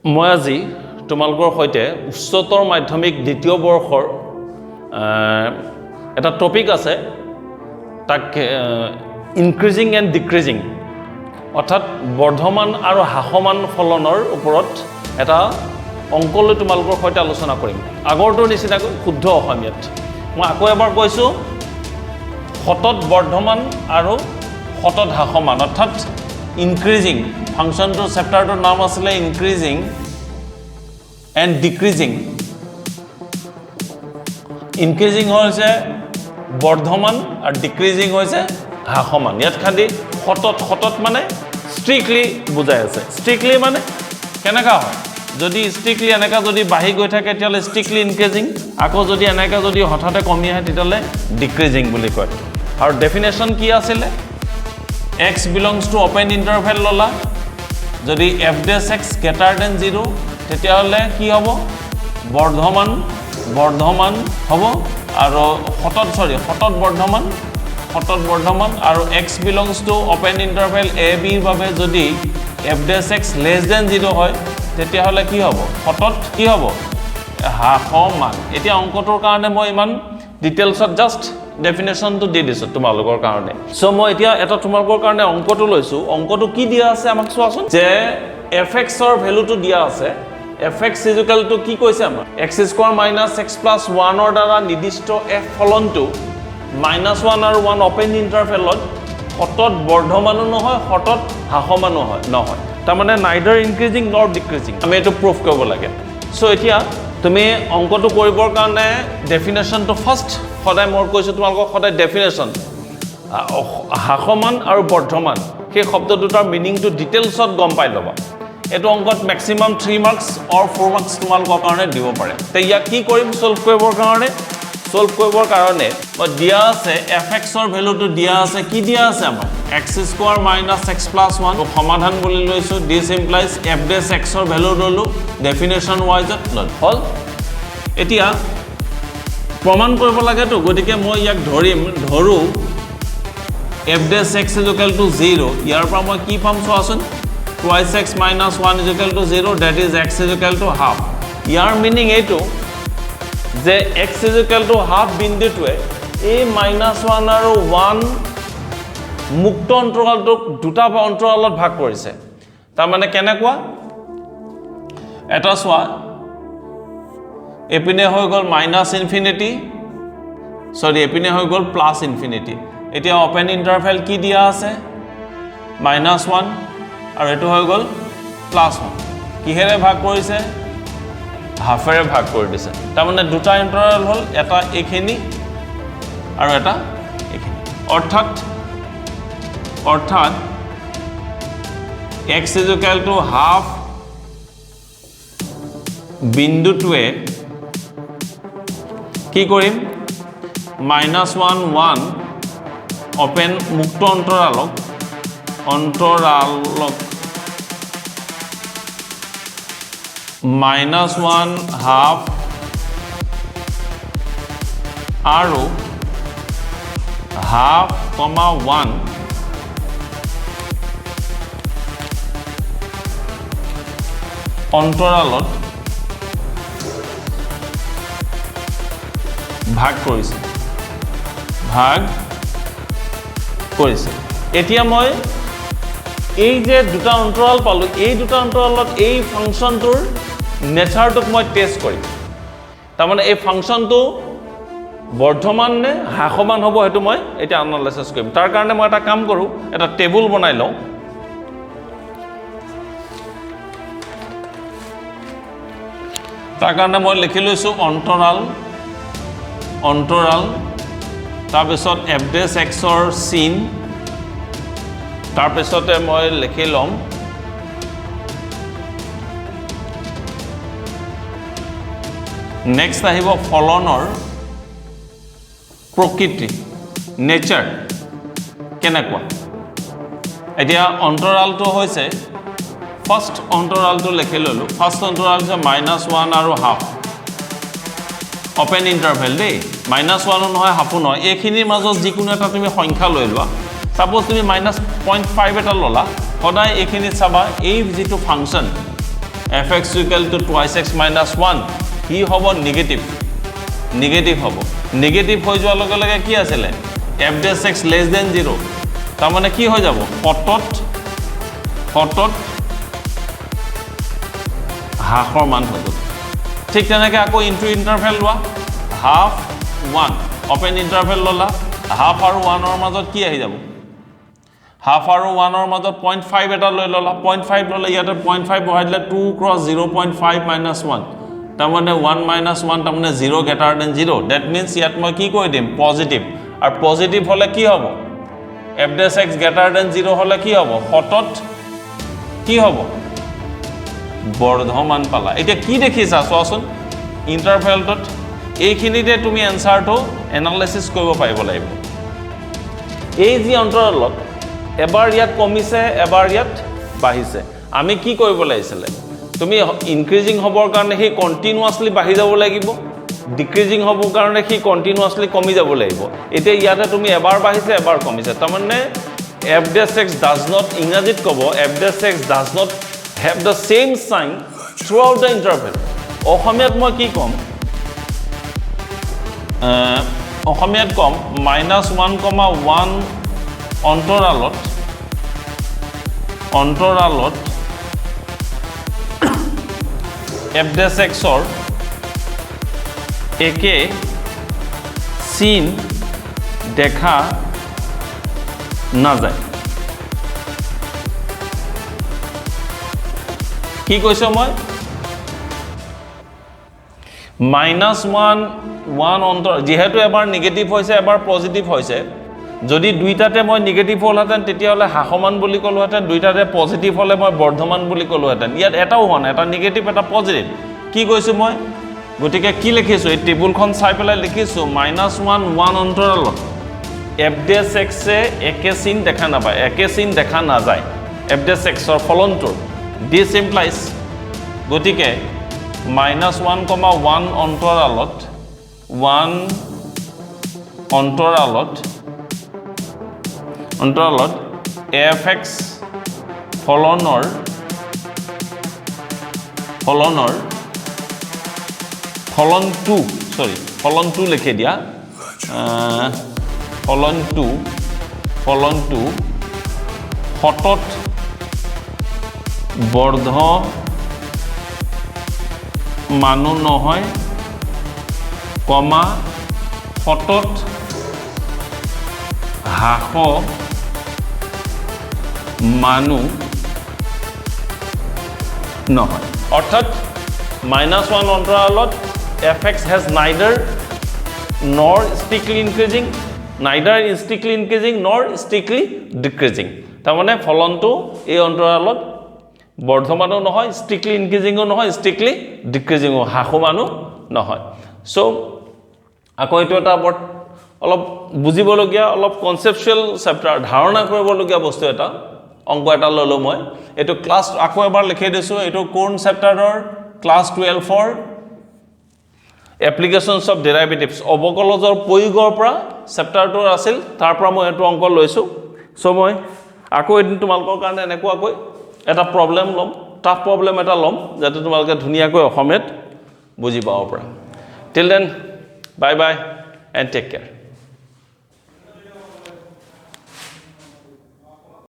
মই আজি তোমালোকৰ সৈতে উচ্চতৰ মাধ্যমিক দ্বিতীয় বৰ্ষৰ এটা টপিক আছে তাক ইনক্ৰিজিং এণ্ড ডিক্ৰিজিং অৰ্থাৎ বৰ্ধমান আৰু হ্ৰাসমান ফলনৰ ওপৰত এটা অংক লৈ তোমালোকৰ সৈতে আলোচনা কৰিম আগৰটোৰ নিচিনাকৈ শুদ্ধ অসমীয়াত মই আকৌ এবাৰ কৈছোঁ শতত বৰ্ধমান আৰু শতত হ্ৰাসমান অৰ্থাৎ ইনক্ৰিজিং ফাংচনটোৰ চেপ্টাৰটোৰ নাম আছিলে ইনক্ৰিজিং এণ্ড ডিক্ৰিজিং ইনক্ৰিজিং হৈছে বৰ্ধমান আৰু ডিক্ৰিজিং হৈছে হ্ৰাসমান ইয়াত খালি শতত মানে ষ্ট্ৰিক্টলি বুজাই আছে ষ্ট্ৰিক্টলি মানে কেনেকুৱা হয় যদি ষ্ট্ৰিক্টলি এনেকুৱা যদি বাঢ়ি গৈ থাকে তেতিয়াহ'লে ষ্ট্ৰিক্টলি ইনক্ৰিজিং আকৌ যদি এনেকুৱা যদি হঠাতে কমি আহে তেতিয়াহ'লে ডিক্ৰিজিং বুলি কয় আৰু ডেফিনেশ্যন কি আছিলে x belongs to open interval ললা যদি f dash x greater than 0 তেতিয়াহ'লে কি হ'ব বৰ্ধমান হ'ব আৰু শতত বৰ্ধমান আৰু x belongs to open interval a b ৰ বাবে যদি f dash x less than 0 হয় তেতিয়াহ'লে কি হ'ব শতত কি হ'ব হ্ৰাসমান এতিয়া অংকটোৰ কাৰণে মই ইমান ডিটেইলছত জাস্ট ডেফিনেশ্যনটো দি দিছোঁ তোমালোকৰ কাৰণে সো মই এতিয়া এটা তোমালোকৰ কাৰণে অংকটো লৈছোঁ অংকটো কি দিয়া আছে আমাক চোৱাচোন যে fx ৰ ভ্যালুটো দিয়া আছে fx = কি কৈছে আমাক x² - x + 1 ৰ দ্বাৰা নিৰ্দিষ্ট f ফলনটো -1 আৰু 1 অপেন ইন্টাৰভেলত শতত বৰ্ধমানো নহয় শতত হ্ৰাসমানো নহয় তাৰ মানে নাইদাৰ ইনক্ৰিজিং নৰ ডিক্ৰিজিং আমি এটো প্ৰুফ কৰিব লাগে সো এতিয়া তুমি অংকটো কৰিবৰ কাৰণে ডেফিনেশ্যনটো ফাৰ্ষ্ট সদায় মই কৈছোঁ তোমালোকক সদায় ডেফিনেশ্যন হ্ৰাসমান আৰু বৰ্ধমান সেই শব্দ দুটাৰ মিনিংটো ডিটেইলছত গম পাই ল'বা এইটো অংকত মেক্সিমাম 3 মাৰ্কছ অৰ 4 মাৰ্কছ তোমালোকৰ কাৰণে দিব পাৰে তে ইয়াক কি কৰিম সলভ কৰিবৰ কাৰণে মই দিয়া আছে fx ৰ ভ্যালুটো দিয়া আছে কি দিয়া আছে আমাৰ x² - x + 1 সমাধান বুলি লৈছো this implies f dash x ৰ ভ্যালু ললো ডেফিনেশ্যন ওয়াইজত হল এতিয়া প্ৰমাণ কৰিব লাগে তো গতিকে মই ইয়াক ধৰো f dash x = 0 ইয়াৰ পৰা মই কি পাম চোৱাচোন twice x - 1 = 0 that is x = half year meaning এইটো যে x = half বিন্দুটোৱে এই -1 আৰু 1 মুক্ত অন্তৰালটোক দুটা অন্তৰালত ভাগ কৰিছে তাৰ মানে কেনেকুৱা এটা চোৱা এপিনে হৈ গ'ল এপিনে হৈ গ'ল +∞ এতিয়া ওপেন ইন্টাৰভেল কি দিয়া আছে -1 আৰু এটো হৈ গ'ল +1 কিহেৰে ভাগ কৰিছে হাফেৰে ভাগ কৰি দিছে তাৰ মানে দুটা ইন্টাৰভেল হ'ল এটা এখিনি আৰু এটা এখিনি অৰ্থাৎ x = half বিন্দুটোৱে কি কৰিম -1 1 ওপেন মুক্ত অন্তৰালক -1 half আৰু half, 1 অন্তৰালত ভাগ কৰিছে এতিয়া মই এই যে দুটা অন্তৰাল পালো এই দুটা অন্তৰালত এই ফাংচনটোৰ নেচাৰটোক মই টেষ্ট কৰিম তাৰ মানে এই ফাংচনটো বৰ্ধমান নে হ্ৰাসমান হ'ব হেতু মই এটা এনালাইসিস কৰিম তাৰ কাৰণে মই এটা কাম কৰো এটা টেবুল বনাই লওঁ তাৰ কাৰণে মই লিখি লৈছো অন্তৰাল তাৰ পিছত f dash x ৰ চিন তাৰ পিছতে মই লিখি লম নেক্সট আহিব ফলনৰ প্ৰকৃতি নেচাৰ কেনেকুৱা এতিয়া অন্তৰালটো হৈছে ফাৰ্স্ট অন্তৰালটো লিখি ললো ফাৰ্স্ট অন্তৰাল হৈছে -1 আৰু হাফ ওপেন ইন্টাৰভেল দেই -1 নহয় হাফ নহয় এইখিনিৰ মাজত যিকোনো এটা তুমি সংখ্যা লৈ লোৱা সাপোজ তুমি -0.5 এটা ললা সদায় এইখিনি চাবা এই যেটো function fx equal to twice x minus 1 কি হ'ব নেগেটিভ হ'ব নেগেটিভ হৈ যোৱাৰ লগে লগে কি আছিলে f dash x less than 0 তাৰ মানে কি হৈ যাব হটত হাফৰ মান হৈ যাব ঠিক তেনেকৈ আকৌ ইনটু ইন্টাৰভেল লোৱা হাফ 1 ওপেন ইন্টাৰভেল ললা হাফ আৰু 1 ৰ মাজত কি আহি যাব হাফ আৰু 1 ৰ মাজত 0.5 এটা লৈ ললা 0.5 ললে ইয়াতে 0.5 বহাই দিলে 2 cross 0.5 minus 1 তাৰ মানে 1 minus 1 তাৰ মানে 0 greater than 0 that means ইয়াত মই কি কৈ দিম পজিটিভ আৰু পজিটিভ হলে কি হ'ব f dash x greater than 0 হলে কি হ'ব হটত কি হ'ব বৰ্ধমান পালা এটা কি দেখিছা চোৱাচোন ইন্টাৰভেলটোত এইখিনিতে তুমি এনসাৰটো এনালাইসিস কৰিব পাৰিব লাগিব এই যি অন্তৰালত এবাৰ ইয়াত কমিছে এবাৰ ইয়াত বাঢ়িছে আমি কি কৰিব লাগিছিল তুমি ইনক্ৰিজিং হ'বৰ কাৰণে হি কন্টিনিউয়াছলি বাঢ়ি যাব লাগিব ডিক্ৰিজিং হ'বৰ কাৰণে হি কন্টিনিউয়াছলি কমি যাব লাগিব এতিয়া ইয়াতে তুমি এবাৰ বাঢ়িছে এবাৰ কমিছে তাৰমানে f dash x does not ইংৰাজীত ক'ব f dash x does not have the same sign throughout the interval অসমীয়াত মই কি কম অসমীয়াত কম -1,1 অন্তৰালত f dash x ৰ একে চিন দেখা নাযায় কি কৈছো মই -1 অন্তৰ যেহেতু এবাৰ নেগেটিভ হৈছে এবাৰ পজিটিভ হৈছে যদি দুইটাতে মই নেগেটিভ হলহেতেন তেতিয়া হলে হাসমান বুলি কলোহেতেন দুইটাতে পজিটিভ হলে মই বৰ্ধমান বুলি কলোহেতেন ইয়াত এটাও হোৱা নাই এটা নেগেটিভ এটা পজিটিভ কি কৈছো মই গতিকে কি লিখিছো এই টেবুলখন চাই পেলাই লিখিছো -1 অন্তৰালত f dash x এ একে চিন দেখা নাপায় একে চিন দেখা নাযায় f dash x ৰ ফলনটো this implies গতিকে -1,1 অন্তৰালত fx ফলনৰ ফলনটো লিখি দিয়া ফলনটো হটত মানুহ নহয় কমা হটত হাস মানুহ নহয় অৰ্থাৎ -1 অন্তৰালত fx has neither nor strictly increasing nor strictly decreasing তাৰ মানে ফলনটো এই অন্তৰালত বৰ্ধমানো নহয় strictly increasingও নহয় strictly decreasingও হাসমানো নহয় সো আকৌ এটো এটা অলপ বুজিবলগীয়া অলপ কনসেপচুৱেল চেপ্টাৰ ধাৰণা কৰিবলগীয়া বস্তু এটা অংক এটা ললো মই এটো ক্লাস আকৌ এবাৰ লিখি দিছো এটো কোন চেপ্টাৰৰ ক্লাস 12 ফৰ এপ্লিকেশনস অফ ডেৰিভেটিভস অবকলজৰ প্ৰয়োগৰ পৰা চেপ্টাৰটো আছিল তাৰ পৰা মই এটো অংক লৈছো সো মই আকৌ এদিন তোমালোকৰ কাৰণে এনেকুৱাকৈ এটা প্ৰবলেম লম টাফ প্ৰবলেম এটা লম যাতে তোমালোকে ধুনিয়াকৈ অসমত বুজি পাব পৰা till then bye bye and take care